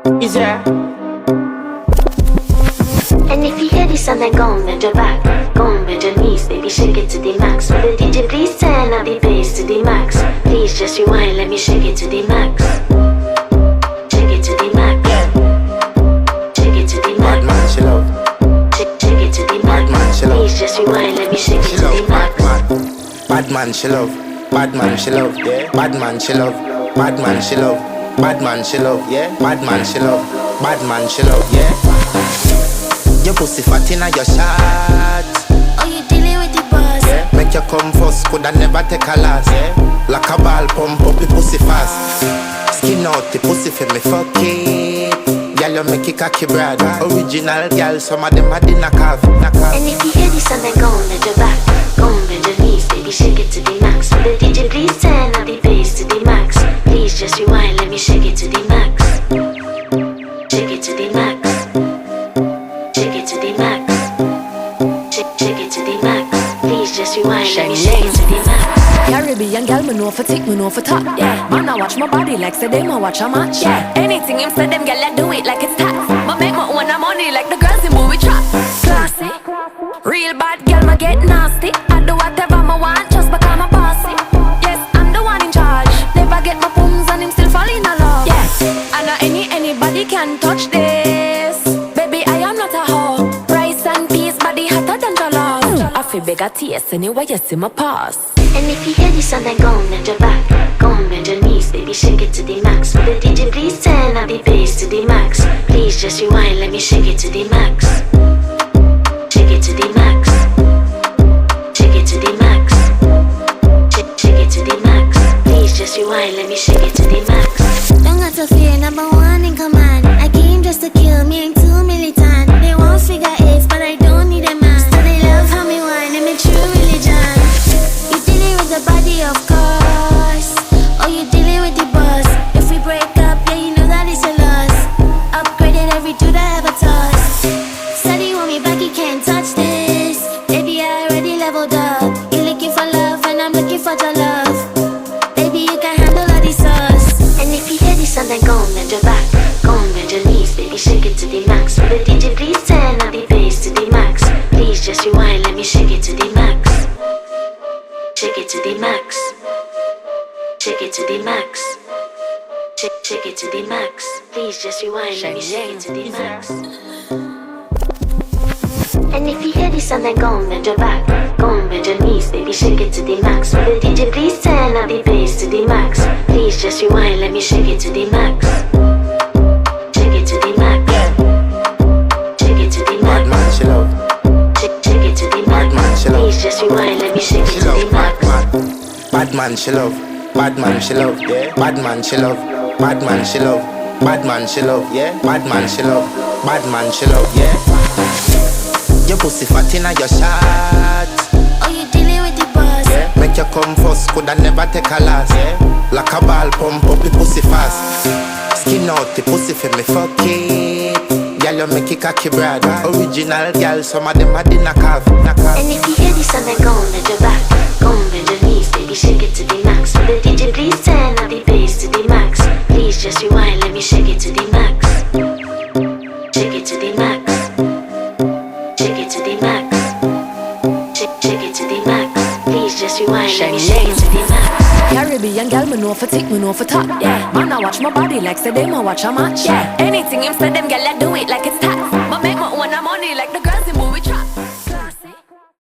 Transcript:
Is there? And if you hear this and then go and bend your back, go and bend your knees, baby, shake it to the max. Will the DJ please turn up the bass to the max? Please just rewind, let me shake it to the max. Shake it to the max. Shake it to the max. Bad man, she love. Shake it to the max. Bad man, she love. Please just rewind, let me shake it to the max. Bad man, she love. Bad man, she love. Yeah. Bad man, she love. Bad man, she love. Bad man, she love. Yeah. Bad man, she love. Bad man, she love. Yeah. Your pussy fat inna your shot. Oh, you dealing with the boss? Yeah. Make you come first, coulda never take a last. Yeah. Like a ball pump up the pussy fast. Skin out the pussy for me fuck it. Girl, you make it cocky brad. Original girl, some of them a the knock off. And if you hear this and then go and bend your back, go and bend your knees, baby, shake it to the max. Will the DJ please turn up the bass to the max? Please just rewind, let me shake it to the max. Shake it to the max. Shake it to the max. Shake it to the max. Please just rewind, let me shake it to the max. Caribbean girl, me know for tick, me know for top. Yeah, man, I watch my body like say them, I watch a match. Yeah, anything him say them, girl, I do it like it's tax. But make my own money like the girls in movie trap. Classy, real bad girl, ma get nasty. I do whatever I want just because I'm a bossy. Yes, I'm the one in charge. Never get my pums and him still fall in love. Yeah, I know anybody can touch this. Baby, I am not a hoe. Rice and peas, body hotter than jollof. I feel bigger taste anyway, you see my pass. And if you hear this and then go and bend your back, go and bend your knees, baby, shake it to the max. Will the DJ please turn up the bass to the max? Please just rewind, let me shake it to the max. Shake it to the max. Shake it to the max. Shake it to the max. Please just rewind, let me shake it to the max. Don't got to fear, number one in command. I came just to kill me, ain't too militant. They won't figure eights, but I don't need a man. So they love how me whine, I'm a true religion. You dealing with the body, of course. Or you dealing with the boss. If we break up, yeah, you know that it's a loss. Upgraded every dude I ever touched. Said he want me back, he can't touch this. Baby, I already leveled up. You looking for love, and I'm looking for your love. Baby, you can handle all the sauce. And if you hear this and then go and bend your back, go and bend your knees, baby, shake it to the max. Will the DJ please turn up the bass to the max? Please just rewind, let me shake it to the max. Shake it to the max. Shake it to the max. Shake it to the max. Please just rewind, let me shake it to the max. And if you hear this and then go and bend your back, go and bend your knees, baby, shake it to the max. Will the DJ please turn up the bass to the max? Please just rewind, let me shake it to the max. Shake it to the max. Shake it to the max. Bad man, she love. Shake it to the max. Please just rewind, let me shake it to the max. Bad man, she love. Bad man, she love. Yeah. Bad man, she love. Bad man, she love. Bad man, she love. Yeah. Bad man, she love. Bad man, she love. Yeah. Your pussy fat inna your shot. Oh, you dealing with the boss? Yeah. Make you come first, coulda never take a last. Yeah. Like a ball pump up the pussy fast. Skin out the pussy for me fuck it. Girl, you make it cocky brad. Original girl, some of them a the knock off. And if you hear this and then go and bend your back, go and bend your knees, baby, shake it to the max. Will the DJ please turn up the bass to the max? Please just rewind, let me shake it to the max. Shake it to the max. Shake it to the max. Shake it to the max. Please just rewind, let me shake it to the max. Caribbean girl, me know for tick, me know for top. Yeah, man, I watch my body like say them, I watch a match. Yeah, anything him say them, girl, I do it like it's tax. But make my own money like the girls in movie trap.